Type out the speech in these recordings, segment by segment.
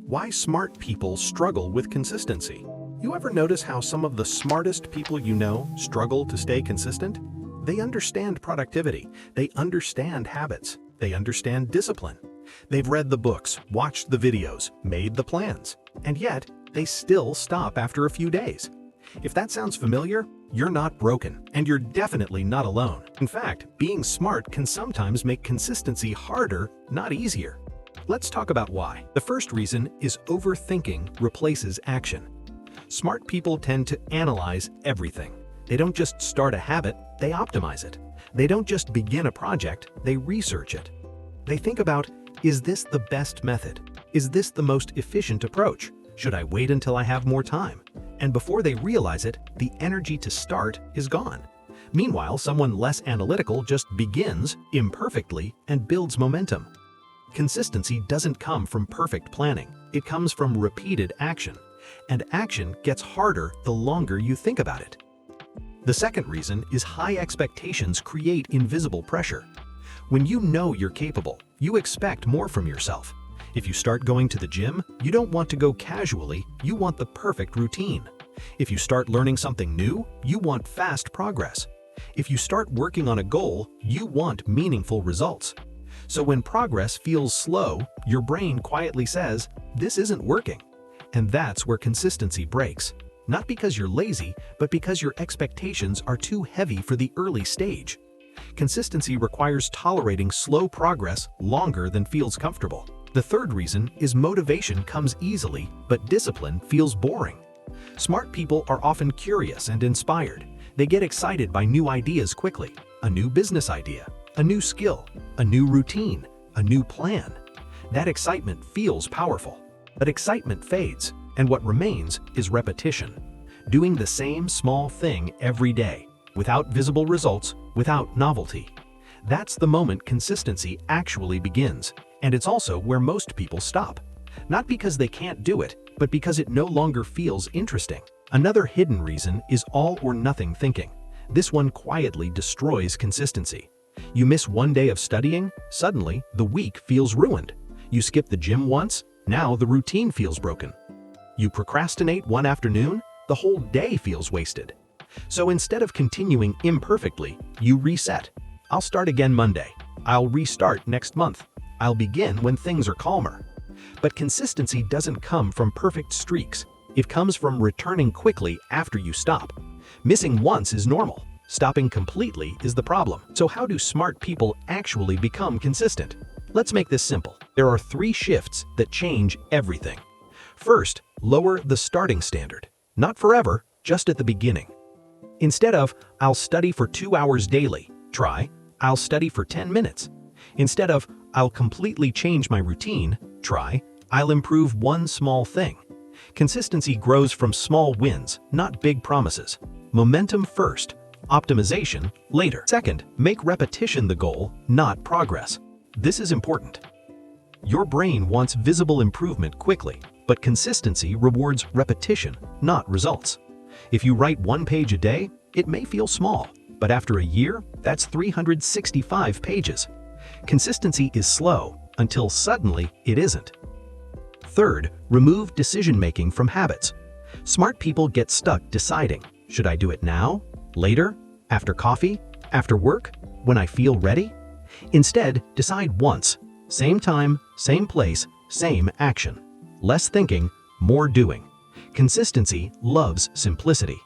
Why smart people struggle with consistency. You ever notice how some of the smartest people you know struggle to stay consistent? They understand productivity, they understand habits, they understand discipline. They've read the books, watched the videos, made the plans, and yet they still stop after a few days. If that sounds familiar, you're not broken, and you're definitely not alone. In fact, being smart can sometimes make consistency harder, not easier. Let's talk about why. The first reason is overthinking replaces action. Smart people tend to analyze everything. They don't just start a habit, they optimize it. They don't just begin a project, they research it. They think about, is this the best method? Is this the most efficient approach? Should I wait until I have more time? And before they realize it, the energy to start is gone. Meanwhile, someone less analytical just begins imperfectly and builds momentum. Consistency doesn't come from perfect planning. It comes from repeated action. And action gets harder the longer you think about it. The second reason is high expectations create invisible pressure. When you know you're capable, you expect more from yourself. If you start going to the gym, you don't want to go casually, you want the perfect routine. If you start learning something new, you want fast progress. If you start working on a goal, you want meaningful results. So when progress feels slow, your brain quietly says, "This isn't working." And that's where consistency breaks. Not because you're lazy, but because your expectations are too heavy for the early stage. Consistency requires tolerating slow progress longer than feels comfortable. The third reason is motivation comes easily, but discipline feels boring. Smart people are often curious and inspired. They get excited by new ideas quickly. A new business idea, a new skill, a new routine, a new plan. That excitement feels powerful. But excitement fades, and what remains is repetition. Doing the same small thing every day, without visible results, without novelty. That's the moment consistency actually begins, and it's also where most people stop. Not because they can't do it, but because it no longer feels interesting. Another hidden reason is all or nothing thinking. This one quietly destroys consistency. You miss one day of studying, suddenly the week feels ruined. You skip the gym once, now the routine feels broken. You procrastinate one afternoon, the whole day feels wasted. So instead of continuing imperfectly, you reset. I'll start again Monday. I'll restart next month. I'll begin when things are calmer. But consistency doesn't come from perfect streaks. It comes from returning quickly after you stop. Missing once is normal. Stopping completely is the problem. So how do smart people actually become consistent? Let's make this simple. There are 3 shifts that change everything. First, lower the starting standard. Not forever, just at the beginning. Instead of, I'll study for 2 hours daily, try, I'll study for 10 minutes. Instead of, I'll completely change my routine, try, I'll improve one small thing. Consistency grows from small wins, not big promises. Momentum first, optimization later. Second, make repetition the goal, not progress. This is important. Your brain wants visible improvement quickly, but consistency rewards repetition, not results. If you write 1 page a day, it may feel small, but after a year, that's 365 pages. Consistency is slow until suddenly it isn't. Third, remove decision-making from habits. Smart people get stuck deciding, should I do it now, later, after coffee, after work, when I feel ready? Instead, decide once, same time, same place, same action. Less thinking, more doing. Consistency loves simplicity.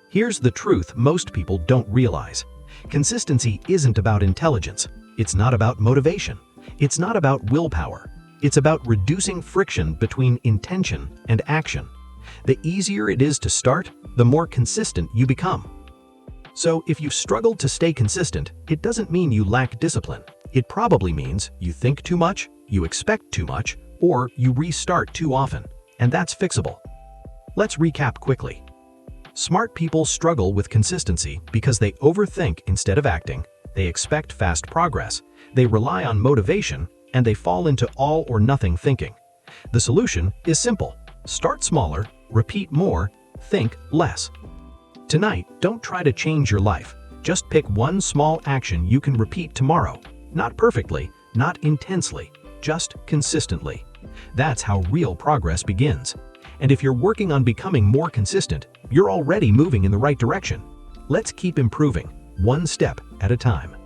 Here's the truth most people don't realize. Consistency isn't about intelligence. It's not about motivation. It's not about willpower. It's about reducing friction between intention and action. The easier it is to start, the more consistent you become. So if you've struggled to stay consistent, it doesn't mean you lack discipline. It probably means you think too much, you expect too much, or you restart too often, and that's fixable. Let's recap quickly. Smart people struggle with consistency because they overthink instead of acting, they expect fast progress, they rely on motivation, and they fall into all or nothing thinking. The solution is simple. Start smaller, repeat more, think less. Tonight, don't try to change your life. Just pick one small action you can repeat tomorrow. Not perfectly, not intensely, just consistently. That's how real progress begins. And if you're working on becoming more consistent, you're already moving in the right direction. Let's keep improving, one step at a time.